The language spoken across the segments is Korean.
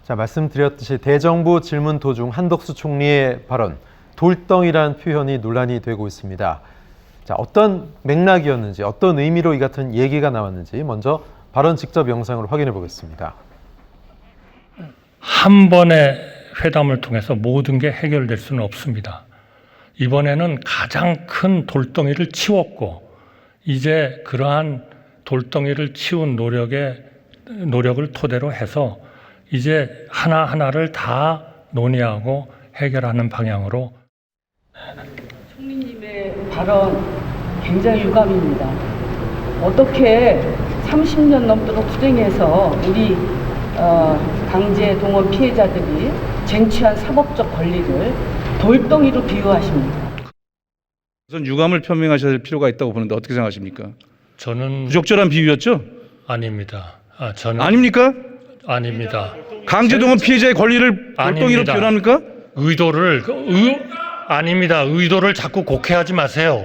자, 말씀드렸듯이 대정부 질문 도중 한덕수 총리의 발언, 돌덩이란 표현이 논란이 되고 있습니다. 자, 어떤 맥락이었는지, 어떤 의미로 이 같은 얘기가 나왔는지 먼저 발언 직접 영상으로 확인해 보겠습니다. 한 번의 회담을 통해서 모든 게 해결될 수는 없습니다. 이번에는 가장 큰 돌덩이를 치웠고 이제 그러한 돌덩이를 치운 노력을 토대로 해서 이제 하나하나를 다 논의하고 해결하는 방향으로. 총리님의 발언 굉장히 유감입니다. 어떻게 30년 넘도록 투쟁해서 우리 강제 동원 피해자들이 쟁취한 사법적 권리를 돌덩이로 비유하십니다. 우선 유감을 표명하셔야 될 필요가 있다고 보는데 어떻게 생각하십니까? 저는 부적절한 비유였죠? 아닙니다. 저는 아닙니까? 아닙니다. 강제동원 피해자의 권리를 돌덩이로 아닙니다. 표현합니까? 아닙니다. 의도를 자꾸 곡해하지 마세요.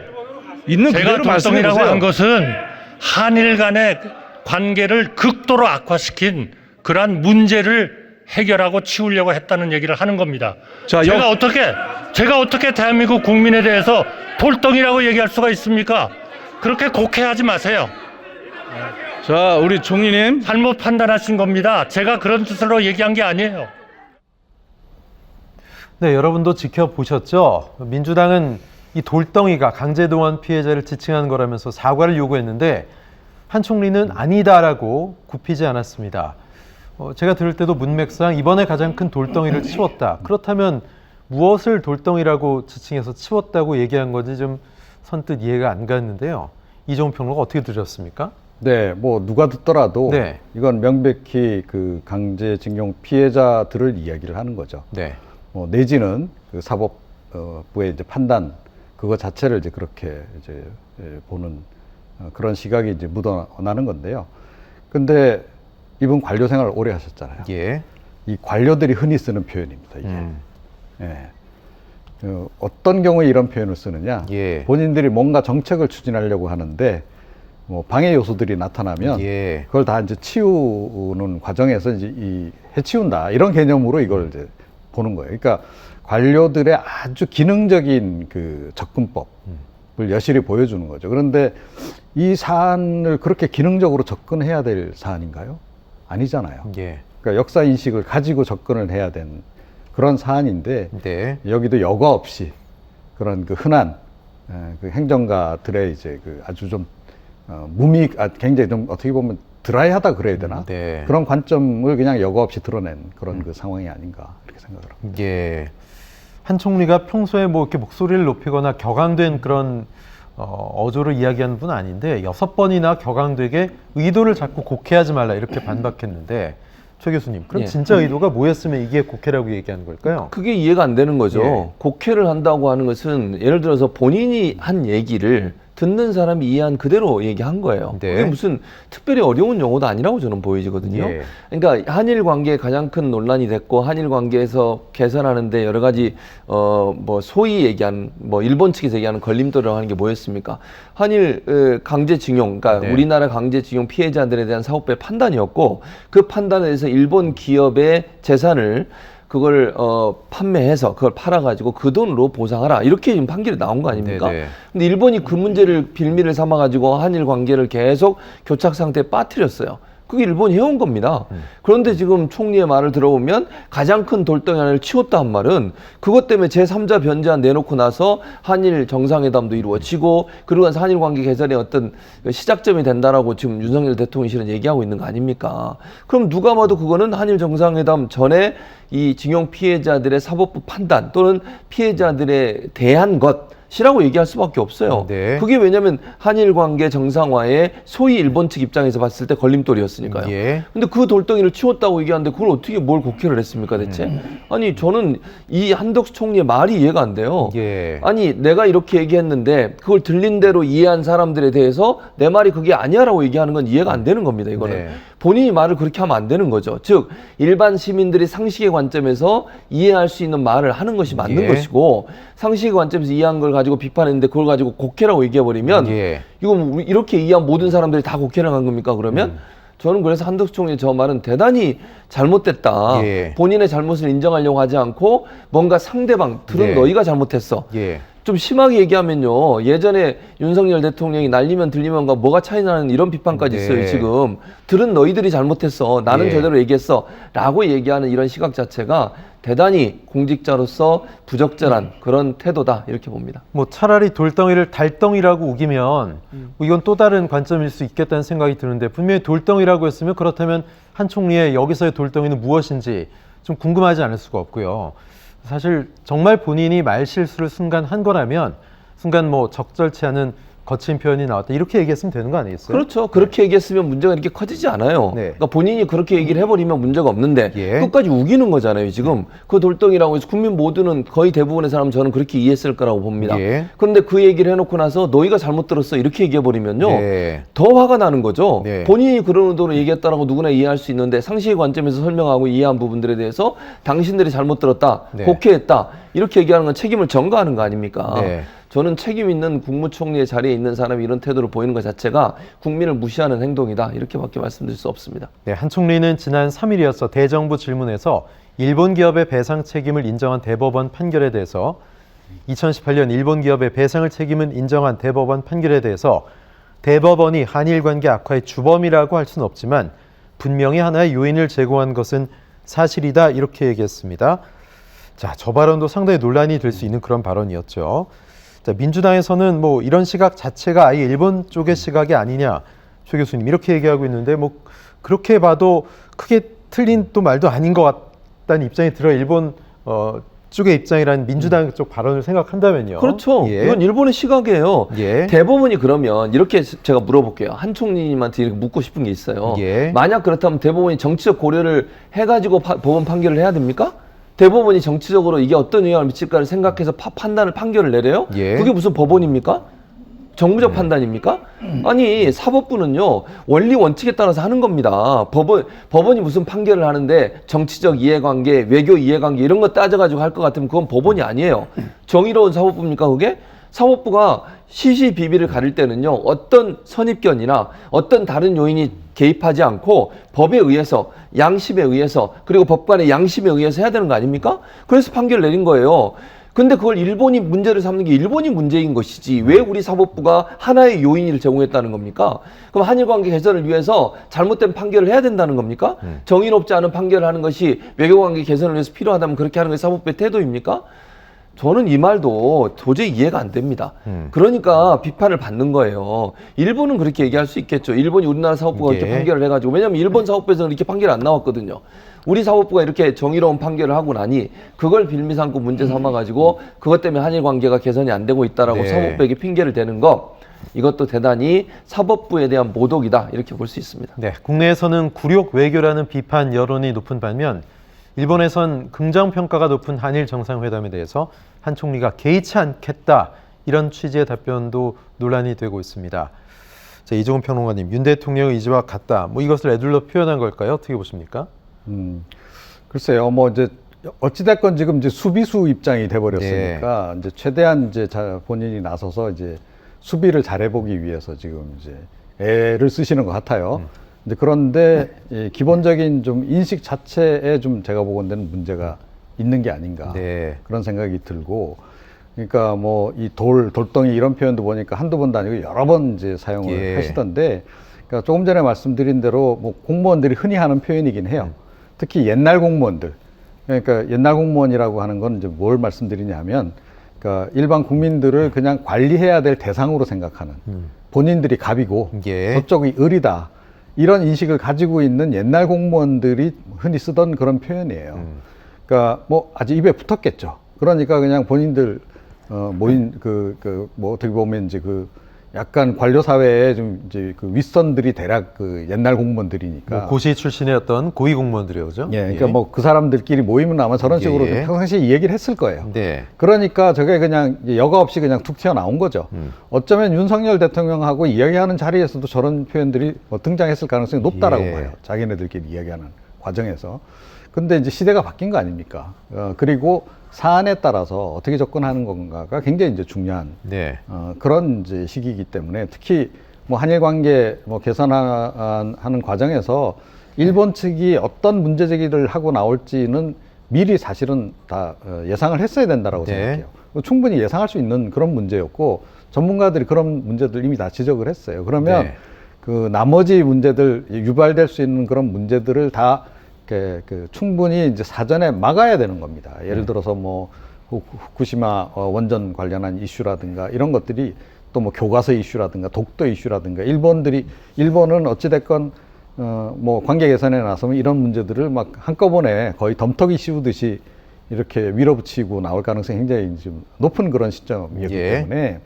있는 제가 그대로 말씀해 돌덩이라고 보세요. 한 것은 한일 간의 관계를 극도로 악화시킨 그러한 문제를 해결하고 치우려고 했다는 얘기를 하는 겁니다. 자, 제가 어떻게 대한민국 국민에 대해서 돌덩이라고 얘기할 수가 있습니까? 그렇게 곡해하지 마세요. 자, 우리 총리님. 잘못 판단하신 겁니다. 제가 그런 뜻으로 얘기한 게 아니에요. 네, 여러분도 지켜보셨죠? 민주당은 이 돌덩이가 강제동원 피해자를 지칭한 거라면서 사과를 요구했는데 한 총리는 아니다라고 굽히지 않았습니다. 제가 들을 때도 문맥상 이번에 가장 큰 돌덩이를 치웠다. 그렇다면 무엇을 돌덩이라고 지칭해서 치웠다고 얘기한 건지 좀 선뜻 이해가 안 갔는데요. 이종훈 평론가 어떻게 들으셨습니까? 네, 뭐 누가 듣더라도 네. 이건 명백히 그 강제징용 피해자들을 이야기를 하는 거죠. 네. 내지는 그 사법부의 이제 판단 그거 자체를 이제 그렇게 이제 보는 그런 시각이 이제 묻어나는 건데요. 근데 이분 관료 생활을 오래 하셨잖아요. 예. 이 관료들이 흔히 쓰는 표현입니다. 이게. 예. 어떤 경우에 이런 표현을 쓰느냐? 예. 본인들이 뭔가 정책을 추진하려고 하는데 뭐 방해 요소들이 나타나면 예. 그걸 다 이제 치우는 과정에서 이제 해치운다 이런 개념으로 이걸 이제 보는 거예요. 그러니까 관료들의 아주 기능적인 그 접근법을 여실히 보여주는 거죠. 그런데 이 사안을 그렇게 기능적으로 접근해야 될 사안인가요? 아니잖아요. 예. 그러니까 역사 인식을 가지고 접근을 해야 된 그런 사안인데 네. 여기도 여과 없이 그런 그 흔한 그 행정가들의 이제 그 아주 좀 굉장히 좀 어떻게 보면 드라이하다 그래야 되나? 네. 그런 관점을 그냥 여과 없이 드러낸 그런 그 상황이 아닌가 이렇게 생각을 합니다. 예. 한 총리가 평소에 뭐 이렇게 목소리를 높이거나 격앙된 그런 어조를 이야기하는 분은 아닌데 6번이나 격앙되게 의도를 자꾸 곡해하지 말라 이렇게 반박했는데 최 교수님, 그럼 진짜 의도가 뭐였으면 이게 곡해라고 얘기하는 걸까요? 그게 이해가 안 되는 거죠. 예. 곡해를 한다고 하는 것은 예를 들어서 본인이 한 얘기를 듣는 사람이 이해한 그대로 얘기한 거예요. 네. 그게 무슨 특별히 어려운 용어도 아니라고 저는 보여지거든요. 예. 그러니까 한일 관계에 가장 큰 논란이 됐고 한일 관계에서 개선하는데 여러 가지 뭐 소위 얘기하는 뭐 일본 측에서 얘기하는 걸림돌이라고 하는 게 뭐였습니까? 한일 강제징용, 그러니까 네. 우리나라 강제징용 피해자들에 대한 사법부의 판단이었고 그 판단에 대해서 일본 기업의 재산을 그걸 판매해서 그걸 팔아가지고 그 돈으로 보상하라 이렇게 지금 판결이 나온 거 아닙니까? 네네. 근데 일본이 그 문제를 빌미를 삼아가지고 한일 관계를 계속 교착 상태에 빠뜨렸어요. 그게 일본이 해온 겁니다. 그런데 지금 총리의 말을 들어보면 가장 큰 돌덩이 하나를 치웠다 한 말은 그것 때문에 제3자 변제안 내놓고 나서 한일 정상회담도 이루어지고 그러고 나서 한일 관계 개선의 어떤 시작점이 된다라고 지금 윤석열 대통령실은 얘기하고 있는 거 아닙니까? 그럼 누가 봐도 그거는 한일 정상회담 전에 이 징용 피해자들의 사법부 판단 또는 피해자들에 대한 것이라고 얘기할 수밖에 없어요. 네. 그게 왜냐하면 한일 관계 정상화에 소위 일본 측 입장에서 봤을 때 걸림돌이었으니까요. 예. 근데 그 돌덩이를 치웠다고 얘기하는데 그걸 어떻게 뭘 곡해를 했습니까 대체? 아니 저는 이 한덕수 총리의 말이 이해가 안 돼요. 예. 아니 내가 이렇게 얘기했는데 그걸 들린 대로 이해한 사람들에 대해서 내 말이 그게 아니야라고 얘기하는 건 이해가 안 되는 겁니다. 이거는. 네. 본인이 말을 그렇게 하면 안 되는 거죠. 즉 일반 시민들이 상식의 관점에서 이해할 수 있는 말을 하는 것이 맞는 예. 것이고 상식의 관점에서 이해한 걸 가지고 비판했는데 그걸 가지고 곡해라고 얘기해버리면 예. 이거 뭐 이렇게 이해한 모든 사람들이 다 곡해를 한 겁니까 그러면? 저는 그래서 한덕수 총리 저 말은 대단히 잘못됐다. 예. 본인의 잘못을 인정하려고 하지 않고 뭔가 상대방 들은 네. 너희가 잘못했어. 예. 좀 심하게 얘기하면요. 예전에 윤석열 대통령이 날리면 들리면과 뭐가 차이 나는 이런 비판까지 네. 있어요. 지금 들은 너희들이 잘못했어. 나는 예. 제대로 얘기했어. 라고 얘기하는 이런 시각 자체가 대단히 공직자로서 부적절한 그런 태도다 이렇게 봅니다. 뭐 차라리 돌덩이를 달덩이라고 우기면 뭐 이건 또 다른 관점일 수 있겠다는 생각이 드는데 분명히 돌덩이라고 했으면 그렇다면 한 총리의 여기서의 돌덩이는 무엇인지 좀 궁금하지 않을 수가 없고요. 사실 정말 본인이 말실수를 순간 한 거라면 순간 뭐 적절치 않은 거친 표현이 나왔다 이렇게 얘기했으면 되는 거 아니겠어요? 그렇죠. 그렇게 얘기했으면 문제가 이렇게 커지지 않아요. 네. 그러니까 본인이 그렇게 얘기를 해버리면 문제가 없는데 예. 끝까지 우기는 거잖아요. 지금 그 돌덩이라고 해서 국민 모두는 거의 대부분의 사람 저는 그렇게 이해했을 거라고 봅니다. 예. 그런데 그 얘기를 해놓고 나서 너희가 잘못 들었어 이렇게 얘기해버리면요. 네. 더 화가 나는 거죠. 네. 본인이 그런 의도로 얘기했다라고 누구나 이해할 수 있는데 상식의 관점에서 설명하고 이해한 부분들에 대해서 당신들이 잘못 들었다, 네. 곡해했다 이렇게 얘기하는 건 책임을 전가하는 거 아닙니까? 네. 저는 책임 있는 국무총리의 자리에 있는 사람이 이런 태도를 보이는 것 자체가 국민을 무시하는 행동이다 이렇게밖에 말씀드릴 수 없습니다. 네, 한 총리는 지난 3일이었어 대정부 질문에서 일본 기업의 배상 책임을 인정한 대법원 판결에 대해서 2018년 일본 기업의 배상을 책임은 인정한 대법원 판결에 대해서 대법원이 한일 관계 악화의 주범이라고 할 수는 없지만 분명히 하나의 요인을 제공한 것은 사실이다 이렇게 얘기했습니다. 자, 저 발언도 상당히 논란이 될 수 있는 그런 발언이었죠. 자, 민주당에서는 뭐 이런 시각 자체가 아예 일본 쪽의 시각이 아니냐, 최 교수님 이렇게 얘기하고 있는데 뭐 그렇게 봐도 크게 틀린 또 말도 아닌 것 같다는 입장이 들어 일본 쪽의 입장이라는 민주당 쪽 발언을 생각한다면요. 그렇죠. 예. 이건 일본의 시각이에요. 예. 대법원이 그러면 이렇게 제가 물어볼게요. 한 총리님한테 이렇게 묻고 싶은 게 있어요. 예. 만약 그렇다면 대법원이 정치적 고려를 해가지고 법원 판결을 해야 됩니까? 대법원이 정치적으로 이게 어떤 영향을 미칠까를 생각해서 판결을 내려요? 예. 그게 무슨 법원입니까? 정부적 판단입니까? 아니 사법부는요 원리 원칙에 따라서 하는 겁니다. 법원이 무슨 판결을 하는데 정치적 이해관계, 외교 이해관계 이런 거 따져가지고 할 것 같으면 그건 법원이 아니에요. 정의로운 사법부입니까 그게? 사법부가 시시비비를 가릴 때는요 어떤 선입견이나 어떤 다른 요인이 개입하지 않고 법에 의해서 양심에 의해서 그리고 법관의 양심에 의해서 해야 되는 거 아닙니까? 그래서 판결을 내린 거예요. 근데 그걸 일본이 문제를 삼는 게 일본이 문제인 것이지 왜 우리 사법부가 하나의 요인을 제공했다는 겁니까? 그럼 한일 관계 개선을 위해서 잘못된 판결을 해야 된다는 겁니까? 정의롭지 않은 판결을 하는 것이 외교 관계 개선을 위해서 필요하다면 그렇게 하는 것이 사법부의 태도입니까? 저는 이 말도 도저히 이해가 안 됩니다. 그러니까 비판을 받는 거예요. 일본은 그렇게 얘기할 수 있겠죠. 일본이 우리나라 사법부가 이렇게 예. 판결을 해가지고 왜냐하면 일본 사법부에서는 이렇게 판결이 안 나왔거든요. 우리 사법부가 이렇게 정의로운 판결을 하고 나니 그걸 빌미삼고 문제 삼아가지고 그것 때문에 한일 관계가 개선이 안 되고 있다라고 네. 사법부에게 핑계를 대는 거 이것도 대단히 사법부에 대한 모독이다 이렇게 볼 수 있습니다. 네, 국내에서는 굴욕 외교라는 비판 여론이 높은 반면 일본에선 긍정평가가 높은 한일 정상회담에 대해서 한 총리가 개의치 않겠다 이런 취지의 답변도 논란이 되고 있습니다. 자, 이종훈 평론가님, 윤 대통령의 의지와 같다. 뭐 이것을 애둘러 표현한 걸까요? 어떻게 보십니까? 글쎄요, 뭐 이제 어찌됐건 지금 이제 수비수 입장이 돼버렸으니까 이제 최대한 이제 본인이 나서서 이제 수비를 잘해보기 위해서 지금 이제 애를 쓰시는 것 같아요. 이제 그런데 이 기본적인 좀 인식 자체에 좀 제가 보건대는 문제가 있는 게 아닌가 네. 그런 생각이 들고, 그러니까 뭐 이 돌덩이 이런 표현도 보니까 한두 번도 아니고 여러 번 이제 사용을 예. 하시던데, 그러니까 조금 전에 말씀드린 대로 뭐 공무원들이 흔히 하는 표현이긴 해요. 특히 옛날 공무원들. 그러니까 옛날 공무원이라고 하는 건 이제 뭘 말씀드리냐면, 그러니까 일반 국민들을 그냥 관리해야 될 대상으로 생각하는, 본인들이 갑이고 예. 저쪽이 을이다, 이런 인식을 가지고 있는 옛날 공무원들이 흔히 쓰던 그런 표현이에요. 그러니까 뭐 아주 입에 붙었겠죠. 그러니까 그냥 본인들 모인 뭐 어떻게 보면 이제 그 약간 관료 사회에 좀 이제 그 윗선들이 대략 그 옛날 공무원들이니까. 뭐 고시 출신의 어떤 고위 공무원들이요, 그죠? 예, 그러니까 뭐 그 사람들끼리 모이면 아마 저런 식으로 예. 평상시에 이 얘기를 했을 거예요. 네. 그러니까 저게 그냥 여과 없이 그냥 툭 튀어나온 거죠. 어쩌면 윤석열 대통령하고 이야기하는 자리에서도 저런 표현들이 뭐 등장했을 가능성이 높다라고 예. 봐요. 자기네들끼리 이야기하는 과정에서. 근데 이제 시대가 바뀐 거 아닙니까? 그리고 사안에 따라서 어떻게 접근하는 건가가 굉장히 이제 중요한 네. 그런 이제 시기이기 때문에 특히 뭐 한일 관계 뭐 개선하는 과정에서 일본 측이 어떤 문제 제기를 하고 나올지는 미리 사실은 다 예상을 했어야 된다라고 네. 생각해요. 충분히 예상할 수 있는 그런 문제였고 전문가들이 그런 문제들 이미 다 지적을 했어요. 그러면 네. 그 나머지 문제들 유발될 수 있는 그런 문제들을 다 충분히 이제 사전에 막아야 되는 겁니다. 예를 들어서 뭐 후쿠시마 원전 관련한 이슈라든가 이런 것들이 또 뭐 교과서 이슈라든가 독도 이슈라든가 일본은 어찌됐건 뭐 관계 개선에 나서면 이런 문제들을 막 한꺼번에 거의 덤터기 씌우듯이 이렇게 밀어붙이고 나올 가능성이 굉장히 좀 높은 그런 시점이었기 예. 때문에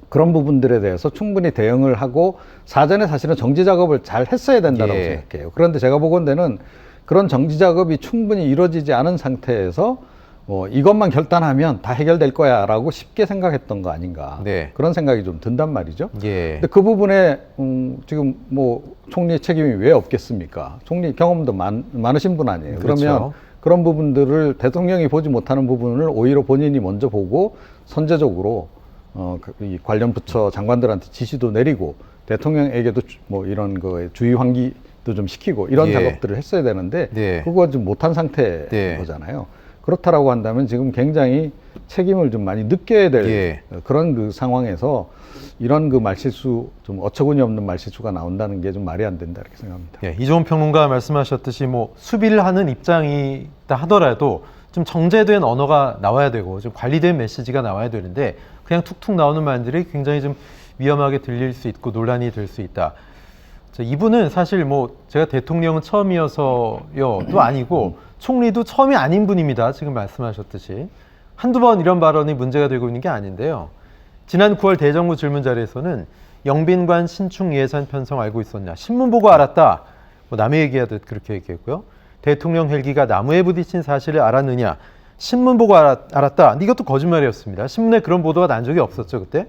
그런 부분들에 대해서 충분히 대응을 하고 사전에 사실은 정지 작업을 잘 했어야 된다고 예. 생각해요. 그런데 제가 보건대는 그런 정지 작업이 충분히 이루어지지 않은 상태에서 이것만 결단하면 다 해결될 거야 라고 쉽게 생각했던 거 아닌가. 네. 그런 생각이 좀 든단 말이죠. 예. 근데 그 부분에 지금 뭐 총리 책임이 왜 없겠습니까? 총리 경험도 많으신 분 아니에요. 그렇죠. 그러면 그런 부분들을 대통령이 보지 못하는 부분을 오히려 본인이 먼저 보고 선제적으로 이 관련 부처 장관들한테 지시도 내리고 대통령에게도 뭐 이런 거에 주의 환기도 좀 시키고 이런 예. 작업들을 했어야 되는데 네. 그거 좀 못한 상태인 네. 거잖아요. 그렇다라고 한다면 지금 굉장히 책임을 좀 많이 느껴야 될 예. 그런 그 상황에서 이런 그 말실수 좀 어처구니 없는 말실수가 나온다는 게 좀 말이 안 된다 이렇게 생각합니다. 예, 이종훈 평론가 말씀하셨듯이 뭐 수비를 하는 입장이다 하더라도 좀 정제된 언어가 나와야 되고 좀 관리된 메시지가 나와야 되는데 그냥 툭툭 나오는 말들이 굉장히 좀 위험하게 들릴 수 있고 논란이 될 수 있다. 이분은 사실 뭐 제가 대통령은 처음이어서요 또 아니고 총리도 처음이 아닌 분입니다. 지금 말씀하셨듯이 한두 번 이런 발언이 문제가 되고 있는 게 아닌데요. 지난 9월 대정부 질문 자리에서는 영빈관 신축 예산 편성 알고 있었냐? 신문 보고 알았다. 뭐 남의 얘기하듯 그렇게 얘기했고요. 대통령 헬기가 나무에 부딪힌 사실을 알았느냐? 신문 보고 알았다. 이것도 거짓말이었습니다. 신문에 그런 보도가 난 적이 없었죠 그때.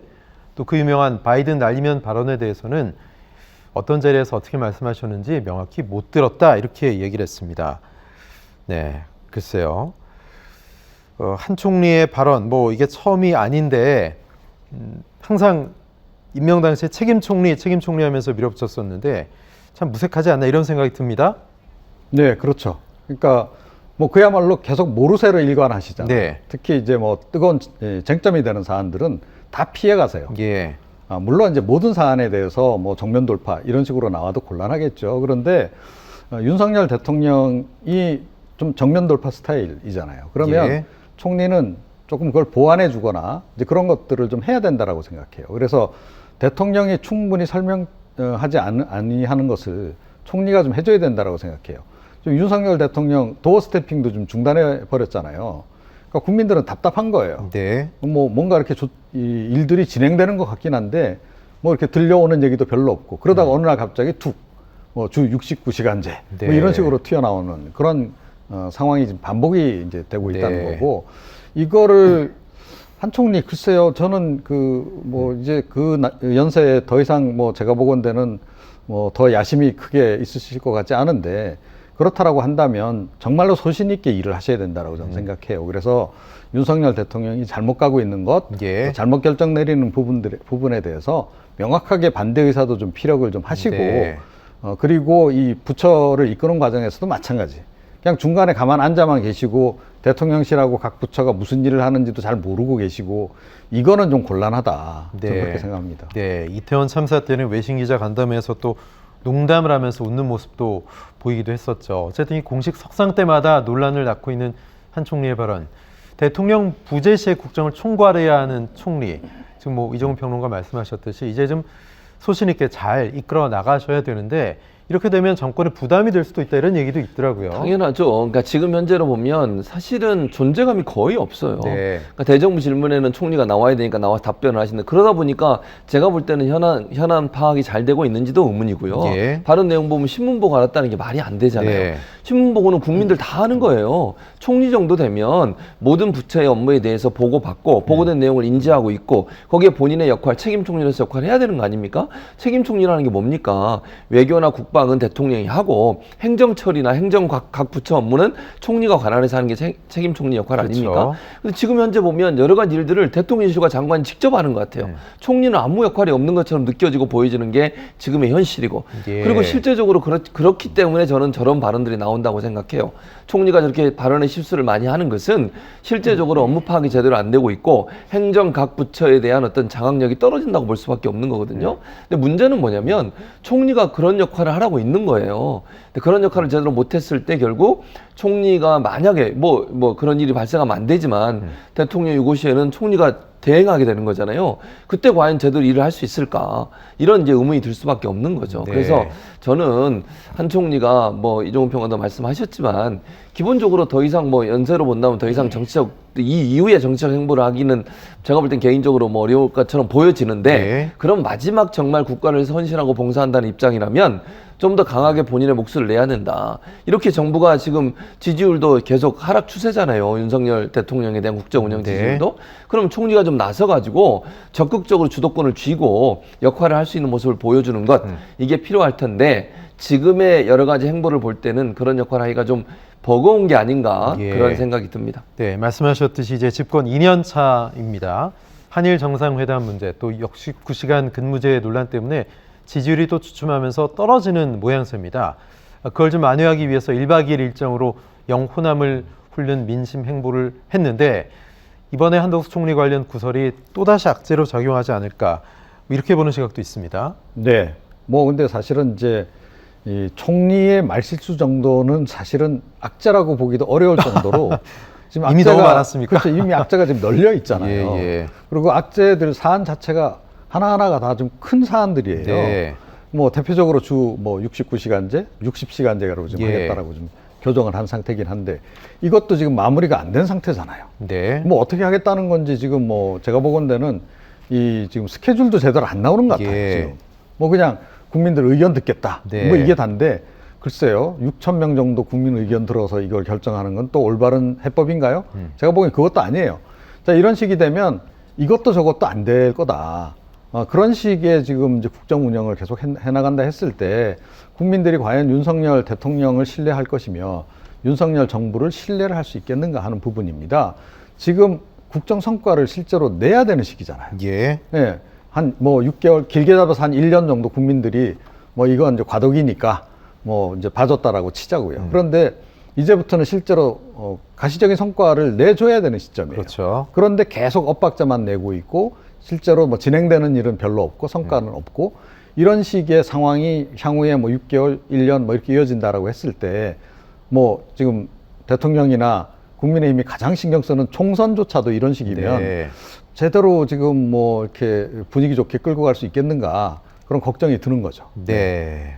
또 그 유명한 바이든 날리면 발언에 대해서는 어떤 자리에서 어떻게 말씀하셨는지 명확히 못 들었다 이렇게 얘기를 했습니다. 네, 글쎄요. 한 총리의 발언, 뭐 이게 처음이 아닌데 항상 임명 당시에 책임 총리 하면서 밀어붙였었는데 참 무색하지 않나 이런 생각이 듭니다. 네, 그렇죠. 그러니까 뭐 그야말로 계속 모르쇠를 일관하시잖아요. 네. 특히 이제 뭐 뜨거운 쟁점이 되는 사안들은 다 피해 가세요. 예, 물론 이제 모든 사안에 대해서 뭐 정면 돌파 이런 식으로 나와도 곤란하겠죠. 그런데 윤석열 대통령이 좀 정면 돌파 스타일이잖아요. 그러면 예. 총리는 조금 그걸 보완해 주거나 이제 그런 것들을 좀 해야 된다라고 생각해요. 그래서 대통령이 충분히 설명하지 아니하는 것을 총리가 좀 해줘야 된다라고 생각해요. 좀 윤석열 대통령 도어 스태핑도 좀 중단해 버렸잖아요. 그러니까 국민들은 답답한 거예요. 네, 뭐 뭔가 이렇게 이 일들이 진행되는 것 같긴 한데 뭐 이렇게 들려오는 얘기도 별로 없고 그러다가 어느 날 갑자기 뭐 주 69시간제 네. 뭐 이런 식으로 튀어나오는 그런 상황이 지금 반복이 이제 되고 있다는 네. 거고 이거를 한 총리 글쎄요 저는 뭐 이제 연세에 더 이상 뭐 제가 보건대는 뭐 더 야심이 크게 있으실 것 같지 않은데 그렇다라고 한다면 정말로 소신 있게 일을 하셔야 된다라고 저는 생각해요. 그래서 윤석열 대통령이 잘못 가고 있는 것, 예. 잘못 결정 내리는 부분에 대해서 명확하게 반대 의사도 좀 피력을 좀 하시고 네. 그리고 이 부처를 이끄는 과정에서도 마찬가지. 그냥 중간에 가만 앉아만 계시고 대통령실하고 각 부처가 무슨 일을 하는지도 잘 모르고 계시고 이거는 좀 곤란하다. 네. 저는 그렇게 생각합니다. 네, 이태원 참사 때는 외신 기자 간담회에서 또 농담을 하면서 웃는 모습도 보이기도 했었죠. 어쨌든 이 공식 석상 때마다 논란을 낳고 있는 한 총리의 발언. 대통령 부재 시에 국정을 총괄해야 하는 총리. 지금 뭐 이종훈 평론가 말씀하셨듯이 이제 좀 소신 있게 잘 이끌어 나가셔야 되는데 이렇게 되면 정권에 부담이 될 수도 있다 이런 얘기도 있더라고요. 당연하죠. 그러니까 지금 현재로 보면 사실은 존재감이 거의 없어요. 네. 그러니까 대정부 질문에는 총리가 나와야 되니까 나와서 답변을 하시는데 그러다 보니까 제가 볼 때는 현안 파악이 잘 되고 있는지도 의문이고요. 예. 다른 내용 보면 신문 보고 알았다는 게 말이 안 되잖아요. 네. 신문 보고는 국민들 다 하는 거예요. 총리 정도 되면 모든 부처의 업무에 대해서 보고받고 보고된 내용을 인지하고 있고 거기에 본인의 역할, 책임 총리로서 역할을 해야 되는 거 아닙니까? 책임 총리라는 게 뭡니까? 외교나 국방은 대통령이 하고 행정 처리나 행정 각 부처 업무는 총리가 관할해서 하는 게 책임 총리 역할 아닙니까? 그렇죠. 근데 지금 현재 보면 여러 가지 일들을 대통령실과 장관이 직접 하는 것 같아요. 총리는 아무 역할이 없는 것처럼 느껴지고 보여지는 게 지금의 현실이고 예. 그리고 실제적으로 그렇기 때문에 저는 저런 발언들이 나온다고 생각해요. 총리가 저렇게 발언의 실수를 많이 하는 것은 실제적으로 업무 파악이 제대로 안 되고 있고 행정 각 부처에 대한 어떤 장악력이 떨어진다고 볼 수밖에 없는 거거든요. 근데 문제는 뭐냐면 총리가 그런 역할을 하라고 있는 거예요. 근데 그런 역할을 제대로 못했을 때 결국 총리가 만약에 뭐 그런 일이 발생하면 안 되지만 대통령 유고시에는 총리가 대행하게 되는 거잖아요. 그때 과연 제대로 일을 할 수 있을까? 이런 이제 의문이 들 수밖에 없는 거죠. 네. 그래서 저는 한 총리가 뭐 이종훈 평론도 말씀하셨지만 기본적으로 더 이상 뭐 연세로 본다면 더 이상 정치적 이 이후에 정치적 행보를 하기는 제가 볼 땐 개인적으로 뭐 어려울 것처럼 보여지는데 네. 그럼 마지막 정말 국가를 헌신하고 봉사한다는 입장이라면 좀 더 강하게 본인의 몫을 내야 된다. 이렇게 정부가 지금 지지율도 계속 하락 추세잖아요. 윤석열 대통령에 대한 국정 운영 지지율도. 그럼 총리가 좀 나서가지고 적극적으로 주도권을 쥐고 역할을 할 수 있는 모습을 보여주는 것 이게 필요할 텐데 지금의 여러 가지 행보를 볼 때는 그런 역할을 하기가 좀 버거운 게 아닌가 예. 그런 생각이 듭니다. 네, 말씀하셨듯이 이제 집권 2년 차입니다. 한일 정상회담 문제 또 69시간 근무제 논란 때문에 지지율이 또 주춤하면서 떨어지는 모양새입니다. 그걸 좀 만회하기 위해서 1박 2일 일정으로 영호남을 훑는 민심 행보를 했는데 이번에 한덕수 총리 관련 구설이 또다시 악재로 작용하지 않을까 이렇게 보는 시각도 있습니다. 네. 뭐 근데 사실은 이제 이 총리의 말실수 정도는 사실은 악재라고 보기도 어려울 정도로 지금 이미 너무 많았습니까? 그렇죠. 이미 악재가 지금 널려 있잖아요. 예, 예. 그리고 악재들 사안 자체가 하나하나가 다 좀 큰 사안들이에요. 네. 뭐 대표적으로 주 뭐 69시간제, 60시간제라고 좀 예. 하겠다라고 좀 교정을 한 상태긴 한데 이것도 지금 마무리가 안 된 상태잖아요. 네. 뭐 어떻게 하겠다는 건지 지금 뭐 제가 보건대는 이 지금 스케줄도 제대로 안 나오는 것 같아요. 예. 지금 뭐 그냥 국민들 의견 듣겠다. 네. 뭐 이게 단데 글쎄요 6,000명 정도 국민 의견 들어서 이걸 결정하는 건 또 올바른 해법인가요? 제가 보기엔 그것도 아니에요. 자 이런 식이 되면 이것도 저것도 안 될 거다. 그런 식의 지금 이제 국정 운영을 계속 해나간다 했을 때 국민들이 과연 윤석열 대통령을 신뢰할 것이며 윤석열 정부를 신뢰를 할 수 있겠는가 하는 부분입니다. 지금 국정 성과를 실제로 내야 되는 시기잖아요. 예. 예. 한 뭐 6개월 길게 잡아서 한 1년 정도 국민들이 뭐 이건 이제 과도기니까 뭐 이제 봐줬다라고 치자고요. 그런데 이제부터는 실제로 가시적인 성과를 내줘야 되는 시점이에요. 그렇죠. 그런데 계속 엇박자만 내고 있고 실제로 뭐 진행되는 일은 별로 없고 성과는 없고 이런 식의 상황이 향후에 뭐 6개월, 1년 뭐 이렇게 이어진다라고 했을 때 뭐 지금 대통령이나 국민의힘이 가장 신경 쓰는 총선조차도 이런 식이면 네. 제대로 지금 뭐 이렇게 분위기 좋게 끌고 갈 수 있겠는가 그런 걱정이 드는 거죠. 네.